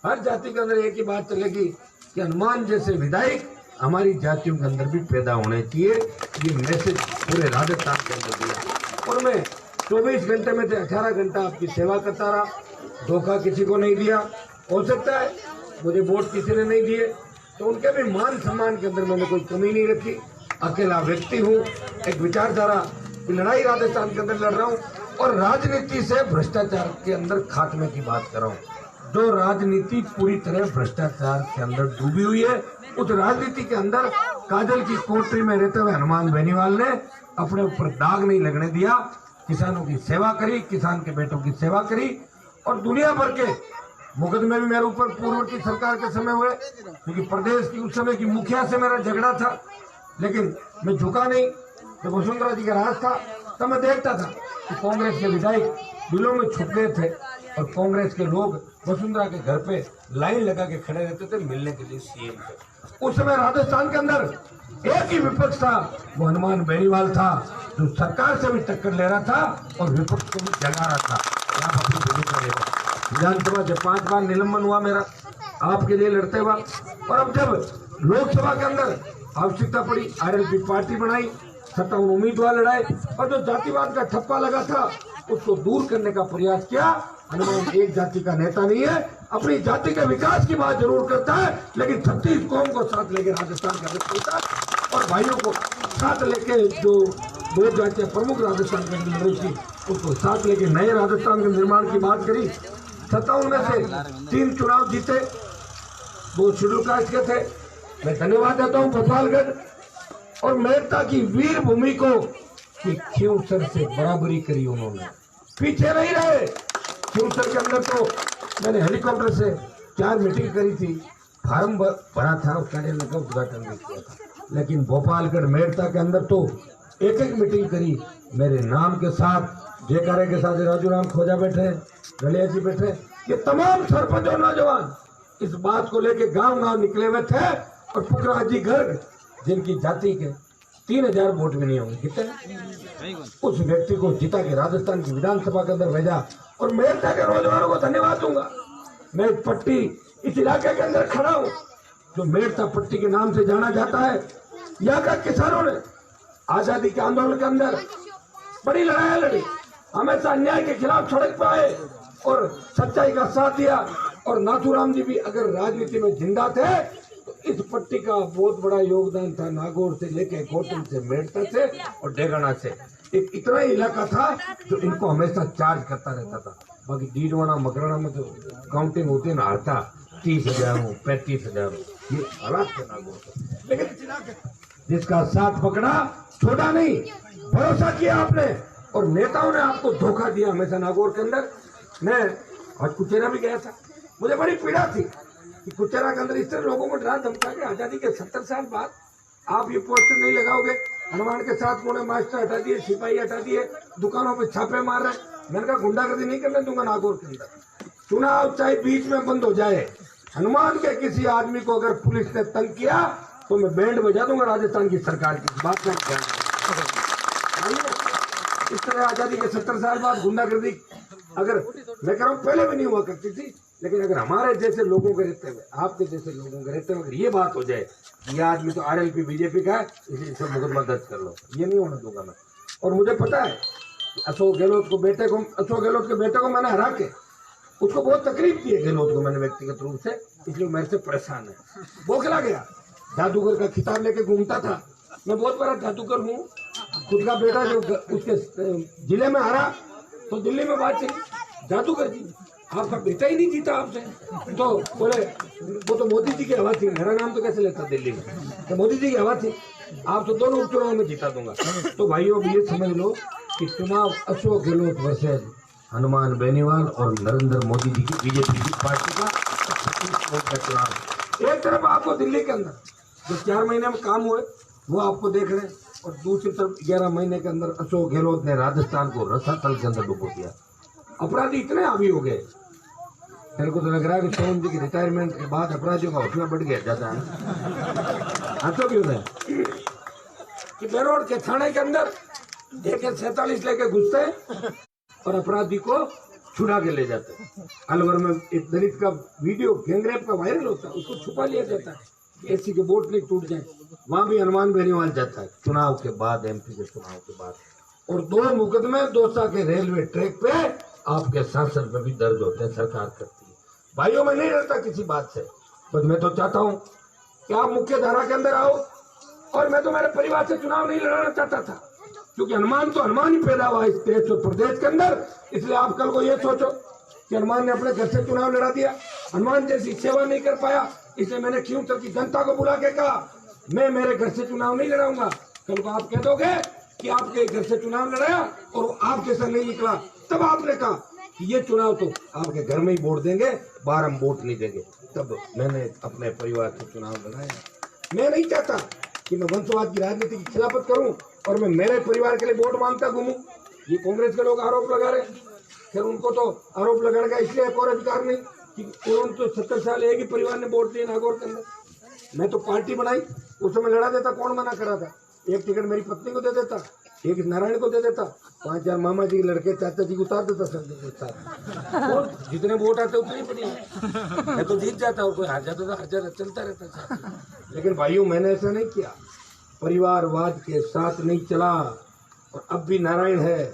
हर जाति के अंदर एक ही बात चलेगी कि हनुमान जैसे विधायक हमारी जातियों के अंदर भी पैदा होने चाहिए। ये मैसेज पूरे राजस्थान के अंदर दिया और मैं 24 घंटे में से 18 घंटा आपकी सेवा करता रहा, धोखा किसी को नहीं दिया। हो सकता है मुझे वोट किसी ने नहीं दिए तो उनके भी मान सम्मान के अंदर मैंने कोई कमी नहीं रखी। अकेला व्यक्ति हूँ, एक विचारधारा की लड़ाई राजस्थान के अंदर लड़ रहा हूँ और राजनीति से भ्रष्टाचार के अंदर खात्मे की बात कर रहा हूँ। जो राजनीति पूरी तरह भ्रष्टाचार के अंदर डूबी हुई है, उस राजनीति के अंदर काजल की कोठरी में रहते हुए हनुमान बेनीवाल ने अपने ऊपर दाग नहीं लगने दिया। किसानों की सेवा करी, किसान के बेटों की सेवा करी और दुनिया भर के मुकदमे भी मेरे ऊपर पूर्व की सरकार के समय हुए, क्योंकि प्रदेश की उस समय की मुखिया से मेरा झगड़ा था, लेकिन मैं झुका नहीं। जब वसुंधरा जी का राज था तब मैं देखता था कि कांग्रेस के विधायक बिलों में छुप गए थे और कांग्रेस के लोग वसुंधरा के घर पे लाइन लगा के खड़े रहते थे मिलने के लिए सीएम से। उस समय राजस्थान के अंदर एक ही विपक्ष था, वो हनुमान बेनीवाल था, जो सरकार से भी टक्कर ले रहा था और विपक्ष को भी जगा रहा था। आप अपनी भूमिका ले रहे। विधानसभा से 5 बार निलंबन हुआ मेरा आपके लिए लड़ते हुआ, और अब जब लोकसभा के अंदर आवश्यकता पड़ी आरएलपी पार्टी बनाई, 57 उम्मीदवार लड़ाए और जो जातिवाद का ठप्पा लगा था उसको दूर करने का प्रयास किया। हनुमान एक जाति का नेता नहीं है, अपनी जाति के विकास की बात जरूर करता है, लेकिन 36 कौम को साथ लेके राजस्थान का विकास करता है और भाइयों को साथ लेके जो 2 जातियां प्रमुख राजस्थान के अंदर लड़ी थी उसको साथ लेके नए राजस्थान के निर्माण की बात करी। 57 में से 3 चुनाव जीते, 2 शेड्यूल कास्ट के थे। मैं धन्यवाद देता हूँ गोपालगढ़ और मेरता की वीर भूमि को कि खींवसर से बराबरी करी उन्होंने, पीछे नहीं रहे। खींवसर के अंदर तो मैंने हेलीकॉप्टर से 4 मीटिंग करी थी, फार्म भरा था, उसका उद्घाटन भी किया था, लेकिन गोपालगढ़ मेरता के अंदर तो एक मीटिंग करी मेरे नाम के साथ, जयकारे के साथ। राजू राम खोजा बैठे, गलिया जी बैठे, ये तमाम सरपंच और नौजवान इस बात को लेके गांव निकले हुए थे और पुखराज जी गर्ग जिनकी जाति के 3000 वोट भी नहीं होंगे, कितने, उस व्यक्ति को जिता के राजस्थान की विधानसभा के अंदर भेजा। और मेरता के नौजवानों को धन्यवाद दूंगा। मैं पट्टी इस इलाके के अंदर खड़ा हूँ जो मेरता पट्टी के नाम से जाना जाता है। यहाँ का किसानों ने आजादी के आंदोलन के अंदर बड़ी लड़ाई लड़ी, हमेशा अन्याय के खिलाफ सड़क पर आए और सच्चाई का साथ दिया। और नाथूराम जी भी अगर राजनीति में जिंदा थे तो इस पट्टी का बहुत बड़ा योगदान था। नागौर से लेके गोटन से, मेरता से और डेगाना से एक इतना ही इलाका था जो इनको हमेशा चार्ज करता रहता था। बाकी डीडवाना मकराना में जो काउंटिंग होती है ना, आता 30,000 हो, 35,000 हो, ये हालात थे नागौर। लेकिन जिसका साथ पकड़ा छोड़ा नहीं, भरोसा किया आपने और नेताओं ने आपको धोखा दिया हमेशा नागौर के अंदर। मैं आज कुचेरा भी गया था, मुझे बड़ी पीड़ा थी कि कुचेरा के अंदर इस तरह लोगों को डरा धमका के आजादी के 70 साल बाद आप ये पोस्टर नहीं लगाओगे, हनुमान के साथ उन्होंने मास्टर हटा दिए, सिपाही हटा दिए, दुकानों पे छापे मार रहे। मैंने कहा गुंडागर्दी नहीं करने दूंगा नागौर के अंदर। चुनाव चाहे बीच में बंद हो जाए, हनुमान के किसी आदमी को अगर पुलिस ने तंग किया तो मैं बैंड बजा दूंगा राजस्थान की सरकार की बात में। इस तरह आजादी के 70 साल बाद गुंडागर्दी अगर मैं कह रहा हूँ पहले भी नहीं हुआ करती थी, लेकिन अगर हमारे जैसे लोगों के रहते हुए, आपके जैसे लोगों के रहते हुए अगर ये बात हो जाए, ये आदमी तो आरएलपी बीजेपी का है इसलिए सब मुकदमा दर्ज कर लो, ये नहीं होने दूंगा मैं। और मुझे पता है अशोक गहलोत के बेटे को मैंने हरा के उसको बहुत तकलीफ दी है गहलोत को मैंने व्यक्तिगत रूप से, इसलिए मेरे से परेशान है। बौखला गया, जादूगर का खिताब लेके घूमता था। मैं बहुत बड़ा जादूगर हूँ, खुद का बेटा जो उसके जिले में हरा तो दिल्ली में बात चली, जादूगर जी आपका बेटा ही नहीं जीता आपसे, तो बोले वो तो मोदी जी की हवा थी, मेरा नाम तो कैसे लेता दिल्ली में, तो मोदी जी की हवा थी, आप तो दोनों उपचुनाव में जीता दूंगा। तो भाइयों ये समझ लो कि चुनाव अशोक गहलोत वर्सेस हनुमान बेनीवाल और नरेंद्र मोदी जी की बीजेपी की पार्टी का चुनाव। एक तरफ आपको दिल्ली के अंदर जो 4 महीने में काम हुए वो आपको देख रहे हैं, और दूसरी तरफ 11 महीने के अंदर अशोक गहलोत ने राजस्थान को रसातल के अंदर डुबो दिया। अपराधी इतने हावी हो गए, मेरे को तो लग रहा है कि सोन जी की रिटायरमेंट के बाद अपराधियों का हौसला बढ़ गया जाता है। हाथों क्यों है कि बेरोड के थाने के अंदर AK-47 लेके घुसते और अपराधी को छुड़ा के ले जाते हैं। अलवर में एक दलित का वीडियो गैंगरेप का वायरल होता है, उसको छुपा लिया जाता है, एसी के बोर्ड नहीं टूट जाए। वहां भी हनुमान बेनीवाल जाता है चुनाव के बाद, एमपी के चुनाव के बाद। और 2 मुकदमे दौसा के रेलवे ट्रैक पे आपके सांसद पे भी दर्ज होते हैं, सरकार करती है। भाइयों, मैं नहीं डरता किसी बात से, बस मैं तो चाहता हूँ कि आप मुख्य धारा के अंदर आओ। और मैं तो मेरे परिवार से चुनाव नहीं लड़ाना चाहता था, क्योंकि हनुमान तो हनुमान ही पैदा हुआ इस देश और प्रदेश के अंदर। इसलिए आप कल को ये सोचो कि हनुमान ने अपने घर से चुनाव लड़ा दिया, हनुमान जैसी सेवा नहीं कर पाया, इसलिए मैंने खींवसर की जनता को बुला के कहा मैं मेरे घर से चुनाव नहीं लड़ाऊंगा। कल को आप कह दोगे कि आपके घर से चुनाव लड़ाया और वो आप जैसा नहीं निकला, तब आपने कहा कि ये चुनाव तो आपके घर में ही वोट देंगे, बाहर हम वोट नहीं देंगे। तब मैंने अपने परिवार से चुनाव लड़ाया। मैं नहीं चाहता कि मैं वंशवाद की राजनीति की खिलाफत करूं और मैं मेरे परिवार के लिए वोट मांगता घूमूं। ये कांग्रेस के लोग आरोप लगा रहे, फिर उनको तो आरोप लगाने का इसलिए एक और अधिकार नहीं कि उन्होंने तो 70 साल एक ही परिवार ने वोट दिए नागौर के अंदर। मैं तो पार्टी बनाई, उस समय लड़ा देता, कौन मना करा था? एक टिकट मेरी पत्नी को दे देता, एक नारायण को दे देता, 5-4 मामा जी के लड़के चाचा जी को उतार देता सब। जितने वोट आते उतनी बढ़िया, मैं तो जीत जाता और कोई हार जाता था, हार जाता, चलता रहता। लेकिन भाइयों, मैंने ऐसा नहीं किया, परिवारवाद के साथ नहीं चला। और अब भी नारायण है,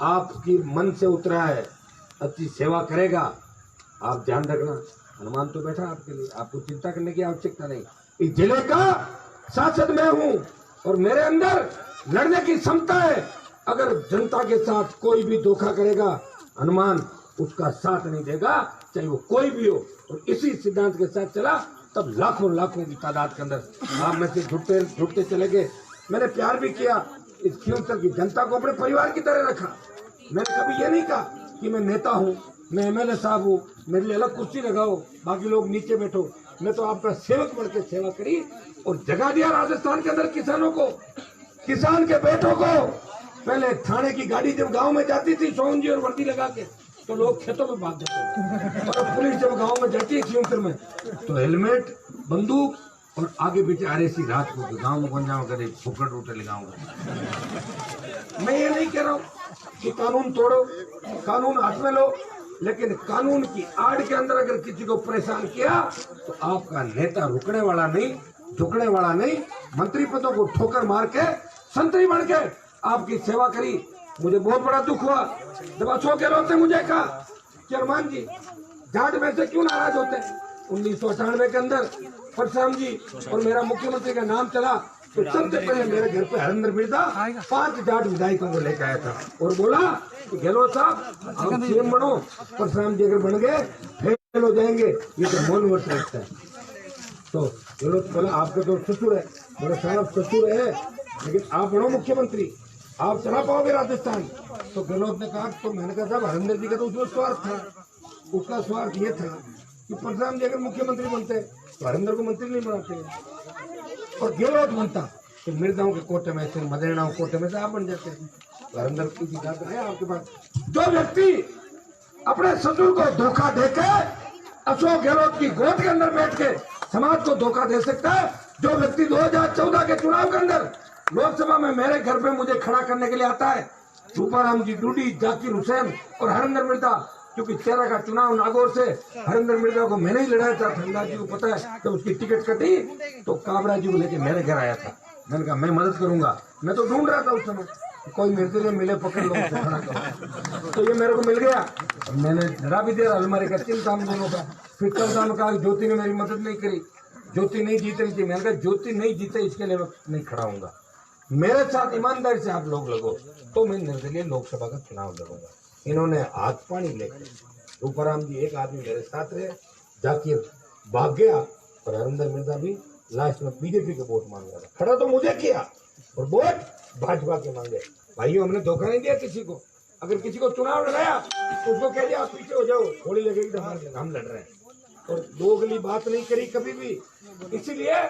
आपकी मन से उतरा है, अच्छी सेवा करेगा। आप ध्यान रखना, हनुमान तो बैठा आपके लिए, आपको चिंता करने की आवश्यकता नहीं। इस जिले का सांसद मैं हूं और मेरे अंदर लड़ने की क्षमता है। अगर जनता के साथ कोई भी धोखा करेगा, हनुमान उसका साथ नहीं देगा, चाहे वो कोई भी हो। और इसी सिद्धांत के साथ चला, तब लाखों लाखों की तादाद के अंदर आप में से जुटते चले गए। मैंने प्यार भी किया, इस खींवसर की जनता को अपने परिवार की तरह रखा। मैंने कभी ये नहीं कहा कि मैं नेता हूँ, मैं एमएलए साहब हूँ, मेरे लिए अलग कुर्सी लगाओ, बाकी लोग नीचे बैठो। मैं तो आपका सेवक बढ़ के सेवा करी और जगा दिया राजस्थान के अंदर किसानों को, किसान के बेटों को। पहले थाने की गाड़ी जब गांव में जाती थी सोहन जी और वर्दी लगा के, तो लोग खेतों में भाग जाते थे। और पुलिस जब गांव में जाती है खींवसर में, तो हेलमेट, बंदूक और आगे पीछे आरएसी रात को गाँव में पंजाब करे फुकट उठे लगाऊंगा। मैं ये नहीं कह रहा हूँ कि कानून तोड़ो, कानून हाथ में लो, लेकिन कानून की आड़ के अंदर अगर किसी को परेशान किया तो आपका नेता रुकने वाला नहीं, झुकने वाला नहीं। मंत्री पदों को ठोकर मार के संतरी बन के आपकी सेवा करी। मुझे बहुत बड़ा दुख हुआ जब अशोक गहलोत ने मुझे कहा कि हनुमान जी जाट में से क्यों नाराज होते हैं। 1998 के अंदर परशुराम जी और मेरा मुख्यमंत्री का नाम चला तो सबसे पहले मेरे घर पे हरिंदर मिर्जा 5 जाट विधायकों को लेकर आया था और बोला कि गहलोत साहब आप सीएम बनो, परशुराम जी अगर बन गए फेल हो जाएंगे, ये तो मौन वर्ष रखता है। तो गहलोत बोला आपके तो ससुर है, मेरा साहब ससुर है, लेकिन आप बनो मुख्यमंत्री, आप चला पाओगे राजस्थान। तो गहलोत ने कहा, तो मैंने कहा साहब हरिंदर जी का तो उसमें स्वार्थ था, उसका स्वार्थ ये था कि परशुराम जी अगर मुख्यमंत्री बनते तो हरिंदर को मंत्री नहीं बनाते, और गहलोत बनता तो मिर्जाओं के कोटे में से, मदेरणाओं कोटे में से आप बन जाते। तो हरिंदर की बात है आपके पास। जो व्यक्ति अपने ससुर को धोखा देके अशोक गहलोत की गोद के अंदर बैठ के समाज को धोखा दे सकता है, जो व्यक्ति 2014 के चुनाव के अंदर लोकसभा में मेरे घर पे मुझे खड़ा करने के लिए आता है, रूपाराम जी डूडी, जाकिर हुसैन और हरिंदर मिर्जा, क्योंकि 13 का चुनाव नागौर से हरिंदर मिर्जा को मैंने ही लड़ाया था। ठंडा जी को पता है, जब उसकी टिकट कटी तो काबरा जी को लेके मेरे घर आया था। मैंने कहा मैं मदद करूंगा, मैं तो ढूंढ रहा था उस समय कोई मेरे लिए मिले, पकड़ लो खड़ा करो। तो ये मेरे को मिल गया, मैंने डरा भी दिया अलमारी का चिंता हम दोनों का। फिर कल में कहा ज्योति ने मेरी मदद नहीं करी, ज्योति नहीं जीत रही थी। मैंने कहा ज्योति नहीं जीते इसके लिए मैं नहीं खड़ा हूँगा, मेरे साथ ईमानदारी से आप लोग लगो तो मैं निर्दलीय लोकसभा का चुनाव लड़ूंगा। इन्होंने हाथ पानी लेकर रूपाराम जी एक आदमी मेरे साथ रहे, जाकिर भाग गया और हरिंदर मिर्जा भी लास्ट में बीजेपी के वोट मांग रहा था। खड़ा तो मुझे किया और वोट भाजपा के मांगे। भाइयों हमने धोखा नहीं दिया किसी को। अगर किसी को चुनाव लड़ाया तो उसको कह दिया आप पीछे हो जाओ, थोड़ी लगेगी तो हम लड़ रहे हैं, और दोगली बात नहीं करी कभी भी। इसीलिए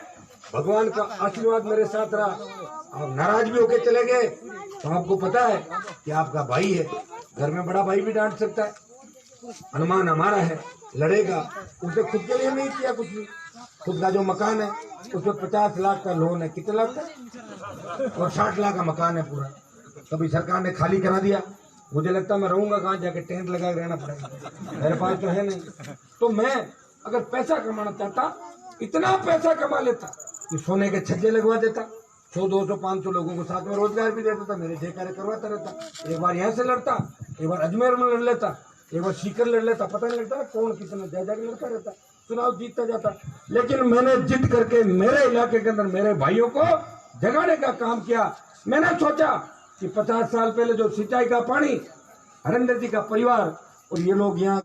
भगवान का आशीर्वाद मेरे साथ रहा। आप नाराज भी होके चले गए तो आपको पता है कि आपका भाई है, घर में बड़ा भाई भी डांट सकता है। हनुमान हमारा है, लड़ेगा। उसने खुद के लिए नहीं किया कुछ भी। खुद का जो मकान है उसमें 50 लाख का लोन है, कितने लाख का, और 60 लाख का मकान है पूरा। कभी सरकार ने खाली करा दिया, मुझे लगता मैं रहूंगा कहाँ, जाके टेंट लगा के रहना पड़ेगा, मेरे पास तो है नहीं। तो मैं अगर पैसा कमाना चाहता, इतना पैसा कमा लेता कि सोने के छज्जे लगवा देता, 100, 200, 500 लोगों को साथ में रोजगार भी देता था, मेरे ठेकेदार करवाता रहता। एक बार यहाँ से लड़ता, एक बार अजमेर में लड़ लेता, एक बार सीकर लड़ लेता, पता नहीं लगता कौन कितना जायजा लड़ता रहता, चुनाव जीतता जाता। लेकिन मैंने जीत करके मेरे इलाके के अंदर मेरे भाइयों को जगाने का काम किया। मैंने सोचा कि 50 साल पहले जो सिंचाई का पानी हरेंद्र जी का परिवार और ये लोग यहाँ